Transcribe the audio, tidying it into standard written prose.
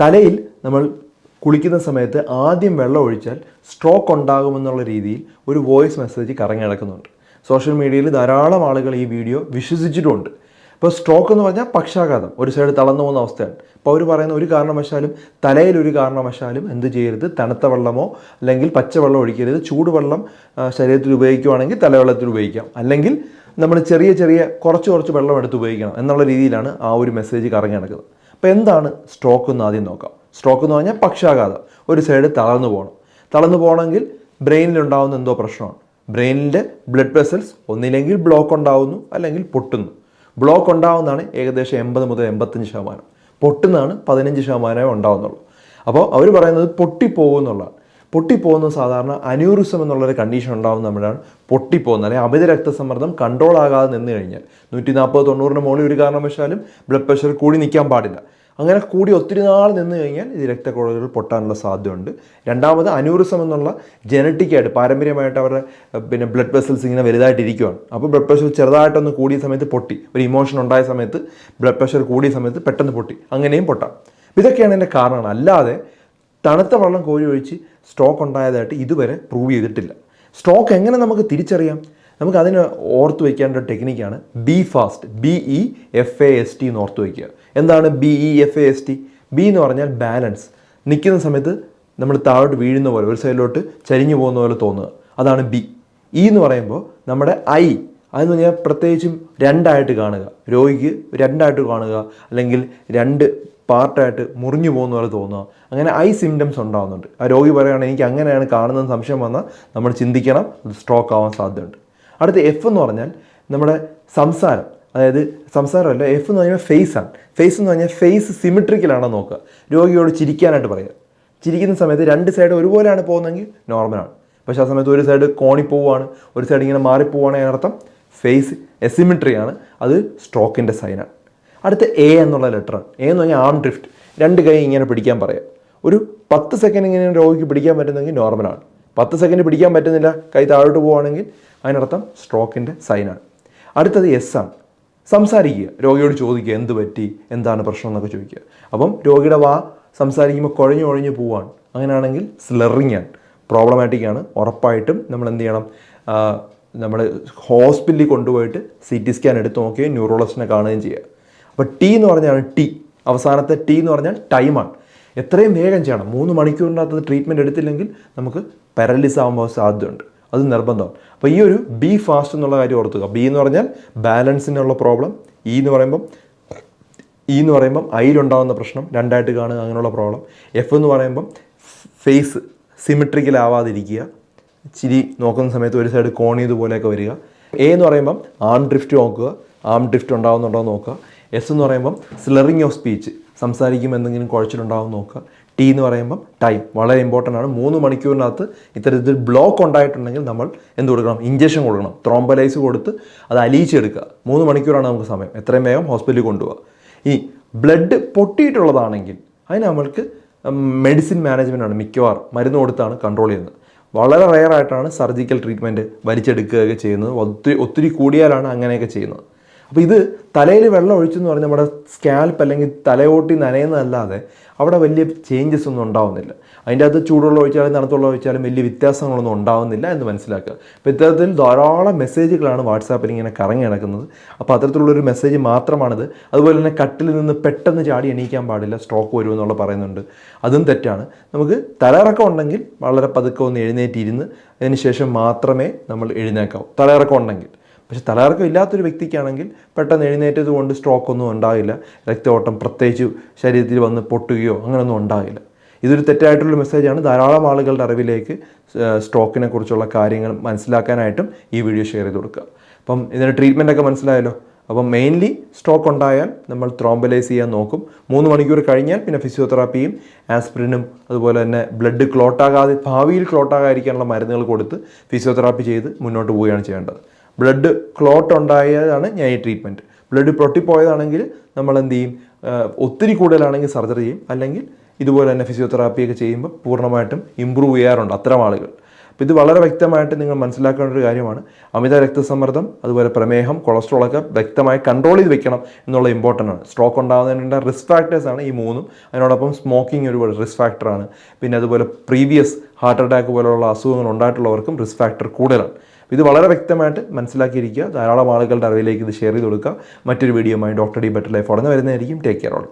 തലയിൽ നമ്മൾ കുളിക്കുന്ന സമയത്ത് ആദ്യം വെള്ളം ഒഴിച്ചാൽ സ്ട്രോക്ക് ഉണ്ടാകുമെന്നുള്ള രീതിയിൽ ഒരു വോയിസ് മെസ്സേജ് കറങ്ങി നടക്കുന്നുണ്ട്. സോഷ്യൽ മീഡിയയിൽ ധാരാളം ആളുകൾ ഈ വീഡിയോ വിശ്വസിച്ചിട്ടുമുണ്ട്. ഇപ്പോൾ സ്ട്രോക്ക് എന്ന് പറഞ്ഞാൽ പക്ഷാഘാതം, ഒരു സൈഡ് തളർന്നു പോകുന്ന അവസ്ഥയാണ്. അപ്പോൾ അവർ പറയുന്ന ഒരു കാരണവശാലും തലയിൽ ഒരു കാരണവശാലും എന്ത് ചെയ്യരുത്, തണുത്ത വെള്ളമോ അല്ലെങ്കിൽ പച്ചവെള്ളം ഒഴിക്കരുത്. ചൂടുവെള്ളം ശരീരത്തിൽ ഉപയോഗിക്കുകയാണെങ്കിൽ തലവെള്ളത്തിൽ ഉപയോഗിക്കാം, അല്ലെങ്കിൽ നമ്മൾ ചെറിയ കുറച്ച് വെള്ളം എടുത്ത് ഉപയോഗിക്കണം എന്നുള്ള രീതിയിലാണ് ആ ഒരു മെസ്സേജ് കറങ്ങി നടക്കുന്നത്. അപ്പോൾ എന്താണ് സ്ട്രോക്ക് എന്ന് ആദ്യം നോക്കാം. സ്ട്രോക്ക് എന്ന് പറഞ്ഞാൽ പക്ഷാഘാതം, ഒരു സൈഡ് തളർന്നു പോകണമെങ്കിൽ ബ്രെയിനിലുണ്ടാകുന്ന എന്തോ പ്രശ്നമാണ്. ബ്രെയിനിൻ്റെ ബ്ലഡ് വെസൽസ് ഒന്നില്ലെങ്കിൽ ബ്ലോക്ക് ഉണ്ടാവുന്നു അല്ലെങ്കിൽ പൊട്ടുന്നു. ബ്ലോക്ക് ഉണ്ടാവുന്നതാണ് ഏകദേശം 80 മുതൽ 85%, പൊട്ടുന്നതാണ് 15% ഉണ്ടാവുന്നുള്ളൂ. അപ്പോൾ അവർ പറയുന്നത് പൊട്ടിപ്പോകുന്നുള്ളതാണ്. പൊട്ടിപ്പോകുന്നത് സാധാരണ അന്യൂറിസം എന്നുള്ളൊരു കണ്ടീഷൻ ഉണ്ടാകുന്ന നമ്മളാണ് പൊട്ടിപ്പോകുന്നത്. അല്ലെങ്കിൽ അമിത രക്തസമ്മർദ്ദം കൺട്രോൾ ആകാതെ നിന്ന് കഴിഞ്ഞാൽ 140-90 മുകളിൽ ഒരു കാരണവശാലും ബ്ലഡ് പ്രഷർ കൂടി നിൽക്കാൻ പാടില്ല. അങ്ങനെ കൂടി ഒത്തിരി നാൾ നിന്ന് കഴിഞ്ഞാൽ ഇത് രക്തക്കുഴലുകൾ പൊട്ടാനുള്ള സാധ്യതയുണ്ട്. രണ്ടാമത് അന്യൂറിസം എന്നുള്ള ജനറ്റിക്കായിട്ട് പാരമ്പര്യമായിട്ട് അവരുടെ ബ്ലഡ് വെസൽസ് ഇങ്ങനെ വലുതായിട്ടിരിക്കുകയാണ്. അപ്പോൾ ബ്ലഡ് പ്രഷർ ചെറുതായിട്ടൊന്ന് കൂടിയ സമയത്ത് പൊട്ടി, ഒരു ഇമോഷൻ ഉണ്ടായ സമയത്ത് ബ്ലഡ് പ്രഷർ കൂടിയ സമയത്ത് പെട്ടെന്ന് പൊട്ടി, അങ്ങനെയും പൊട്ടാം. ഇതൊക്കെയാണ് എൻ്റെ കാരണങ്ങൾ. അല്ലാതെ തണുത്ത വെള്ളം കോരി ഒഴിച്ച് സ്ട്രോക്ക് ഉണ്ടായതായിട്ട് ഇതുവരെ പ്രൂവ് ചെയ്തിട്ടില്ല. സ്ട്രോക്ക് എങ്ങനെ നമുക്ക് തിരിച്ചറിയാം? നമുക്ക് അതിന് ഓർത്ത് വയ്ക്കേണ്ട ഒരു ടെക്നിക്കാണ് BEFAST, BEFAST എന്ന് ഓർത്ത് വയ്ക്കുക. എന്താണ് BEFAST? ബി എന്ന് പറഞ്ഞാൽ ബാലൻസ്, നിൽക്കുന്ന സമയത്ത് നമ്മൾ താഴോട്ട് വീഴുന്ന പോലെ, ഒരു സൈഡിലോട്ട് ചരിഞ്ഞു പോകുന്ന പോലെ തോന്നുക, അതാണ് ബി. എന്ന് പറയുമ്പോൾ നമ്മുടെ അതെന്ന് പറഞ്ഞാൽ പ്രത്യേകിച്ചും രണ്ടായിട്ട് കാണുക, രോഗിക്ക് രണ്ടായിട്ട് കാണുക, അല്ലെങ്കിൽ രണ്ട് പാർട്ടായിട്ട് മുറിഞ്ഞു പോകുന്ന പോലെ തോന്നുക, അങ്ങനെ സിംറ്റംസ് ഉണ്ടാകുന്നുണ്ട്. ആ രോഗി പറയുകയാണ് എനിക്ക് അങ്ങനെയാണ് കാണുന്നതെന്ന് സംശയം വന്നാൽ നമ്മൾ ചിന്തിക്കണം, അത് സ്ട്രോക്ക് ആവാൻ സാധ്യതയുണ്ട്. അടുത്ത എഫ് എന്ന് പറഞ്ഞാൽ നമ്മുടെ സംസാരം, അതായത് സംസാരമല്ല, എഫ് എന്ന് പറഞ്ഞാൽ ഫേസാണ്. ഫേസ് എന്ന് പറഞ്ഞാൽ ഫേസ് സിമിട്രിക്കലാണോ നോക്കുക. രോഗിയോട് ചിരിക്കാനായിട്ട് പറയുക. ചിരിക്കുന്ന സമയത്ത് രണ്ട് സൈഡ് ഒരുപോലെയാണ് പോകുന്നതെങ്കിൽ നോർമലാണ്. പക്ഷേ ആ സമയത്ത് ഒരു സൈഡ് കോണിപ്പോവാണ്, ഒരു സൈഡ് ഇങ്ങനെ മാറിപ്പോവുകയാണെങ്കിൽ അതിനർത്ഥം ഫേസ് എസിമിട്രിയാണ്, അത് സ്ട്രോക്കിൻ്റെ സൈനാണ്. അടുത്ത എ എന്നുള്ള ലെറ്ററാണ്. എ എന്ന് പറഞ്ഞാൽ ആം ഡ്രിഫ്റ്റ്, രണ്ട് കൈ ഇങ്ങനെ പിടിക്കാൻ പറയുക. ഒരു 10 സെക്കൻഡ് ഇങ്ങനെ രോഗിക്ക് പിടിക്കാൻ പറ്റുന്നെങ്കിൽ നോർമലാണ്. 10 സെക്കൻഡ് പിടിക്കാൻ പറ്റുന്നില്ല, കൈ താഴോട്ട് പോവുകയാണെങ്കിൽ അതിനർത്ഥം സ്ട്രോക്കിൻ്റെ സൈനാണ്. അടുത്തത് എസ് ആണ്. സംസാരിക്കുക, രോഗിയോട് ചോദിക്കുക എന്ത് പറ്റി, എന്താണ് പ്രശ്നം എന്നൊക്കെ ചോദിക്കുക. അപ്പം രോഗിയുടെ സംസാരിക്കുമ്പോൾ കുഴഞ്ഞു പോവുകയാണ്, അങ്ങനെയാണെങ്കിൽ സ്ലറിങ് ആണ്, പ്രോബ്ലമാറ്റിക് ആണ്. ഉറപ്പായിട്ടും നമ്മൾ എന്ത് ചെയ്യണം, നമ്മൾ ഹോസ്പിറ്റലിൽ കൊണ്ടുപോയിട്ട് CT സ്കാൻ എടുത്ത് നോക്കുകയും ന്യൂറോളജിസ്റ്റിനെ കാണുകയും ചെയ്യുക. അപ്പോൾ ടി എന്ന് പറഞ്ഞാൽ അവസാനത്തെ ടി എന്ന് പറഞ്ഞാൽ ടൈമാണ്. എത്രയും വേഗം ചെയ്യണം. 3 മണിക്കൂറിനകത്ത് ട്രീറ്റ്മെൻറ്റ് എടുത്തില്ലെങ്കിൽ നമുക്ക് പാരലിസിസ് ആകുമ്പോൾ സാധ്യതയുണ്ട്, അത് നിർബന്ധമാണ്. അപ്പോൾ ഈ ഒരു BEFAST എന്നുള്ള കാര്യം ഓർത്തുക. ബി എന്ന് പറഞ്ഞാൽ ബാലൻസിനുള്ള പ്രോബ്ലം, ഇ എന്ന് പറയുമ്പം ഐയിലുണ്ടാകുന്ന പ്രശ്നം, രണ്ടായിട്ട് കാണുക, അങ്ങനെയുള്ള പ്രോബ്ലം. എഫ് എന്ന് പറയുമ്പം ഫേസ് സിമിട്രിക്കലാവാതിരിക്കുക, ചിരി നോക്കുന്ന സമയത്ത് ഒരു സൈഡ് കോണിയതുപോലെയൊക്കെ വരിക. എ എന്ന് പറയുമ്പം ആം ഡ്രിഫ്റ്റ് നോക്കുക, ആം ഡ്രിഫ്റ്റ് ഉണ്ടാകുന്നുണ്ടോ എന്ന് നോക്കുക. എസ് എന്ന് പറയുമ്പം സ്ലറിങ് ഓഫ് സ്പീച്ച്, സംസാരിക്കുമ്പോൾ എന്തെങ്കിലും കുഴച്ചിലുണ്ടാവും നോക്കുക. ടി എന്ന് പറയുമ്പം ടൈം, വളരെ ഇമ്പോർട്ടൻ്റ് ആണ്. 3 മണിക്കൂറിനകത്ത് ഇത്തരത്തിൽ ബ്ലോക്ക് ഉണ്ടായിട്ടുണ്ടെങ്കിൽ നമ്മൾ എന്ത് കൊടുക്കണം, ഇഞ്ചക്ഷൻ കൊടുക്കണം, ത്രോംബലൈസ് കൊടുത്ത് അത് അലിയിച്ചെടുക്കുക. 3 മണിക്കൂറാണ് നമുക്ക് സമയം, എത്രയും വേഗം ഹോസ്പിറ്റലിൽ കൊണ്ടുപോകുക. ഇനി ബ്ലഡ് പൊട്ടിയിട്ടുള്ളതാണെങ്കിൽ അതിന് നമ്മൾക്ക് മെഡിസിൻ മാനേജ്മെൻറ്റാണ് മിക്കവാറും, മരുന്ന് കൊടുത്താണ് കൺട്രോൾ ചെയ്യുന്നത്. വളരെ റെയറായിട്ടാണ് സർജിക്കൽ ട്രീറ്റ്മെൻറ്റ് വലിച്ചെടുക്കുകയൊക്കെ ചെയ്യുന്നത്. ഒത്തിരി കൂടിയാലാണ് അങ്ങനെയൊക്കെ ചെയ്യുന്നത്. അപ്പോൾ ഇത് തലയിൽ വെള്ളം ഒഴിച്ചെന്ന് പറഞ്ഞാൽ നമ്മുടെ സ്കാൽപ്പ് അല്ലെങ്കിൽ തലയോട്ടി നനയുന്നതല്ലാതെ അവിടെ വലിയ ചേഞ്ചസ് ഒന്നും ഉണ്ടാവുന്നില്ല. അതിൻ്റെ അകത്ത് ചൂടുവെള്ളം ഒഴിച്ചാലും തണുത്തുവെള്ളം ഒഴിച്ചാലും വലിയ വ്യത്യാസങ്ങളൊന്നും ഉണ്ടാവുന്നില്ല എന്ന് മനസ്സിലാക്കുക. അപ്പോൾ ഇത്തരത്തിൽ ധാരാളം മെസ്സേജുകളാണ് വാട്സാപ്പിൽ ഇങ്ങനെ കറങ്ങി നടക്കുന്നത്. അപ്പോൾ അത്തരത്തിലുള്ളൊരു മെസ്സേജ് മാത്രമാണിത്. അതുപോലെ തന്നെ കട്ടിൽ നിന്ന് പെട്ടെന്ന് ചാടി എണീക്കാൻ പാടില്ല, സ്ട്രോക്ക് വരുമെന്നുള്ള പറയുന്നുണ്ട്, അതും തെറ്റാണ്. നമുക്ക് തലയിറക്കം ഉണ്ടെങ്കിൽ വളരെ പതുക്കെ ഒന്ന് എഴുന്നേറ്റിരുന്ന് അതിന് ശേഷം മാത്രമേ നമ്മൾ എഴുന്നേക്കാവൂ, തലയിറക്കം ഉണ്ടെങ്കിൽ. പക്ഷേ തലകറക്കം ഇല്ലാത്തൊരു വ്യക്തിക്കാണെങ്കിൽ പെട്ടെന്ന് എഴുന്നേറ്റത് കൊണ്ട് സ്ട്രോക്കൊന്നും ഉണ്ടാകില്ല, രക്തഓട്ടം പ്രത്യേകിച്ച് ശരീരത്തിൽ വന്ന് പൊട്ടുകയോ അങ്ങനെയൊന്നും ഉണ്ടാകില്ല. ഇതൊരു തെറ്റായിട്ടുള്ള മെസ്സേജാണ്. ധാരാളം ആളുകളുടെ അറിവിലേക്ക് സ്ട്രോക്കിനെ കുറിച്ചുള്ള കാര്യങ്ങൾ മനസ്സിലാക്കാനായിട്ടും ഈ വീഡിയോ ഷെയർ ചെയ്ത് കൊടുക്കുക. അപ്പം ഇതിൻ്റെ ട്രീറ്റ്മെൻറ്റൊക്കെ മനസ്സിലായല്ലോ. അപ്പം മെയിൻലി സ്ട്രോക്ക് ഉണ്ടായാൽ നമ്മൾ ത്രോംബലൈസ് ചെയ്യാൻ നോക്കും. 3 മണിക്കൂർ കഴിഞ്ഞാൽ പിന്നെ ഫിസിയോതെറാപ്പിയും ആസ്പിരിനും അതുപോലെ തന്നെ ബ്ലഡ് ക്ലോട്ടാകാതെ ഭാവിയിൽ ക്ലോട്ടാകാതിരിക്കാനുള്ള മരുന്നുകൾ കൊടുത്ത് ഫിസിയോതെറാപ്പി ചെയ്ത് മുന്നോട്ട് പോവുകയാണ് ചെയ്യേണ്ടത്. ബ്ലഡ് ക്ലോട്ട് ഉണ്ടായതാണ് ഞാൻ ഈ ട്രീറ്റ്മെൻറ്റ്. ബ്ലഡ് പൊട്ടിപ്പോയതാണെങ്കിൽ നമ്മൾ എന്ത് ചെയ്യും, ഒത്തിരി കൂടുതലാണെങ്കിൽ സർജറി ചെയ്യും, അല്ലെങ്കിൽ ഇതുപോലെ തന്നെ ഫിസിയോതെറാപ്പിയൊക്കെ ചെയ്യുമ്പോൾ പൂർണ്ണമായിട്ടും ഇമ്പ്രൂവ് ചെയ്യാറുണ്ട് അത്തരം ആളുകൾ. അപ്പോൾ ഇത് വളരെ വ്യക്തമായിട്ട് നിങ്ങൾ മനസ്സിലാക്കേണ്ട ഒരു കാര്യമാണ്. അമിത രക്തസമ്മർദ്ദം, അതുപോലെ പ്രമേഹം, കൊളസ്ട്രോളൊക്കെ വ്യക്തമായി കൺട്രോൾ ചെയ്ത് വെക്കണം എന്നുള്ള ഇമ്പോർട്ടൻ്റ് ആണ്. സ്ട്രോക്ക് ഉണ്ടാകുന്നതിനുള്ള റിസ്ക് ഫാക്ടേഴ്സാണ് ഈ മൂന്നും. അതിനോടൊപ്പം സ്മോക്കിംഗ് ഒരു റിസ്ക് ഫാക്ടറാണ്. പിന്നെ അതുപോലെ പ്രീവിയസ് ഹാർട്ട് അറ്റാക്ക് പോലുള്ള അസുഖങ്ങൾ ഉണ്ടായിട്ടുള്ളവർക്കും റിസ്ക് ഫാക്ടർ കൂടുതലാണ്. ഇത് വളരെ വ്യക്തമായിട്ട് മനസ്സിലാക്കിയിരിക്കുക. ധാരാളം ആളുകളുടെ അറിവിലേക്ക് ഇത് ഷെയർ ചെയ്ത് കൊടുക്കുക. മറ്റൊരു വീഡിയോയുമായി ഡോക്ടർ ഡി ബെറ്റർ ലൈഫ് ഉടനെ വരുന്നതായിരിക്കും. Take care all.